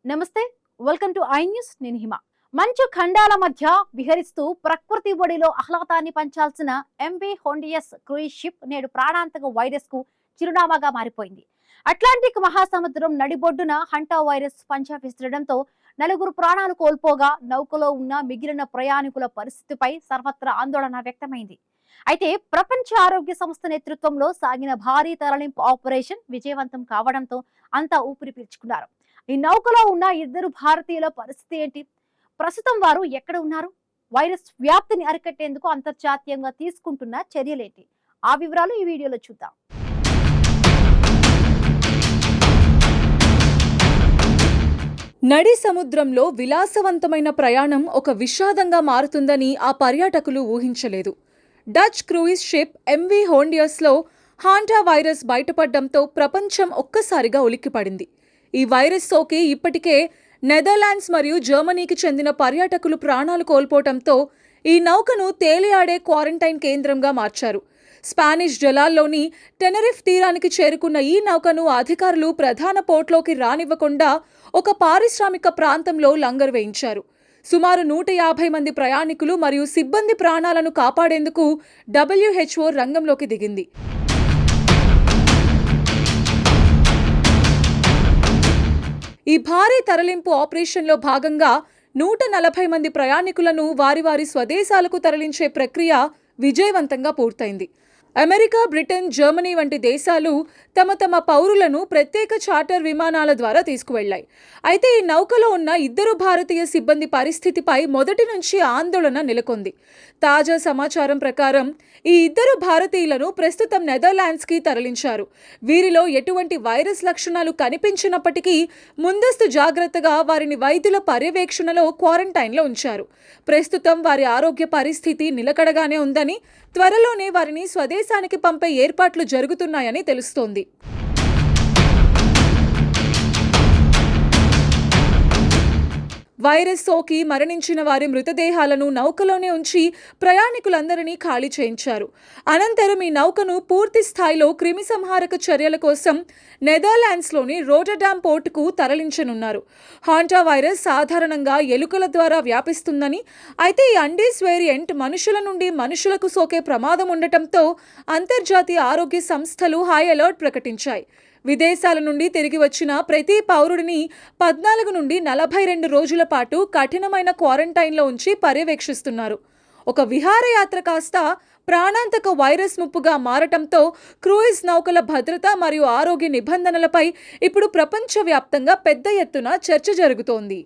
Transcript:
నమస్తే, welcome to I news. నేను హిమ. మంచు ఖండాల మధ్య విహరిస్తూ ప్రకృతి ఒడిలో ఆహ్లాదాన్ని పంచాల్సిన ఎంవి హోండియస్ క్రూయిజ్ షిప్ నేడు ప్రాణాంతక వైరస్ కు చిరునామాగా మారిపోయింది. అట్లాంటిక్ మహాసముద్రం నడిబొడ్డున హంటా వైరస్ పంచా విసరడంతో నలుగురు ప్రాణాలు కోల్పోగా నౌకలో ఉన్న మిగిలిన ప్రయాణికుల పరిస్థితిపై సర్వత్రా ఆందోళన వ్యక్తమైంది. అయితే ప్రపంచ ఆరోగ్య సంస్థ నేతృత్వంలో సాగిన భారీ తరలింపు ఆపరేషన్ విజయవంతం కావడంతో అంతా ఊపిరి పీల్చుకున్నారు. ఈ నౌకలో ఉన్న ఇద్దరు భారతీయుల పరిస్థితి ఏంటి? ప్రస్తుతం వారు ఎక్కడ ఉన్నారు? వైరస్ వ్యాప్తిని అరికట్టేందుకు అంతర్జాతీయంగా తీసుకుంటున్న చర్యలేంటి? ఆ వివరాలు ఈ వీడియోలో చూద్దాం. నడి సముద్రంలో విలాసవంతమైన ప్రయాణం ఒక విషాదంగా మారుతుందని ఆ పర్యాటకులు ఊహించలేదు. డచ్ క్రూయిజ్ షిప్ ఎంవి హోండియస్లో హాంటా వైరస్ బయటపడడంతో ప్రపంచం ఒక్కసారిగా ఉలిక్కిపడింది. ఈ వైరస్ సోకి ఇప్పటికే నెదర్లాండ్స్ మరియు జర్మనీకి చెందిన పర్యాటకులు ప్రాణాలు కోల్పోవడంతో ఈ నౌకను తేలియాడే క్వారంటైన్ కేంద్రంగా మార్చారు. స్పానిష్ జలాల్లోని టెనరిఫ్ తీరానికి చేరుకున్న ఈ నౌకను అధికారులు ప్రధాన పోర్ట్లోకి రానివ్వకుండా ఒక పారిశ్రామిక ప్రాంతంలో లంగరు వేయించారు. సుమారు 150 మంది ప్రయాణికులు మరియు సిబ్బంది ప్రాణాలను కాపాడేందుకు WHO రంగంలోకి దిగింది. ఈ భారీ తరలింపు ఆపరేషన్లో భాగంగా 140 మంది ప్రయాణికులను వారి వారి స్వదేశాలకు తరలించే ప్రక్రియ విజయవంతంగా పూర్తయింది. అమెరికా, బ్రిటన్, జర్మనీ వంటి దేశాలు తమ తమ పౌరులను ప్రత్యేక చార్టర్ విమానాల ద్వారా తీసుకువెళ్లాయి. అయితే ఈ నౌకలో ఉన్న ఇద్దరు భారతీయ సిబ్బంది పరిస్థితిపై మొదటి నుంచి ఆందోళన నెలకొంది. తాజా సమాచారం ప్రకారం ఈ ఇద్దరు భారతీయులను ప్రస్తుతం నెదర్లాండ్స్కి తరలించారు. వీరిలో ఎటువంటి వైరస్ లక్షణాలు కనిపించినప్పటికీ ముందస్తు జాగ్రత్తగా వారిని వైద్యుల పర్యవేక్షణలో క్వారంటైన్లో ఉంచారు. ప్రస్తుతం వారి ఆరోగ్య పరిస్థితి నిలకడగానే ఉందని, త్వరలోనే వారిని స్వదేశానికి పంపే ఏర్పాట్లు జరుగుతున్నాయని తెలుస్తోంది. వైరస్ సోకి మరణించిన వారి మృతదేహాలను నౌకలోనే ఉంచి ప్రయాణికులందరినీ ఖాళీ చేయించారు. అనంతరం ఈ నౌకను పూర్తి స్థాయిలో క్రిమిసంహారక చర్యల కోసం నెదర్లాండ్స్లోని రోటర్డామ్ పోర్టుకు తరలించనున్నారు. హాంటా వైరస్ సాధారణంగా ఎలుకల ద్వారా వ్యాపిస్తుందని, అయితే ఈ అండీస్ వేరియంట్ మనుషుల నుండి మనుషులకు సోకే ప్రమాదం ఉండటంతో అంతర్జాతీయ ఆరోగ్య సంస్థలు హై అలర్ట్ ప్రకటించాయి. విదేశాల నుండి తిరిగి వచ్చిన ప్రతి పౌరుడిని 14 నుండి 42 రోజుల పాటు కఠినమైన క్వారంటైన్లో ఉంచి పర్యవేక్షిస్తున్నారు. ఒక విహారయాత్ర కాస్త ప్రాణాంతక వైరస్ ముప్పుగా మారటంతో క్రూయిజ్ నౌకల భద్రత మరియు ఆరోగ్య నిబంధనలపై ఇప్పుడు ప్రపంచవ్యాప్తంగా పెద్ద ఎత్తున చర్చ జరుగుతోంది.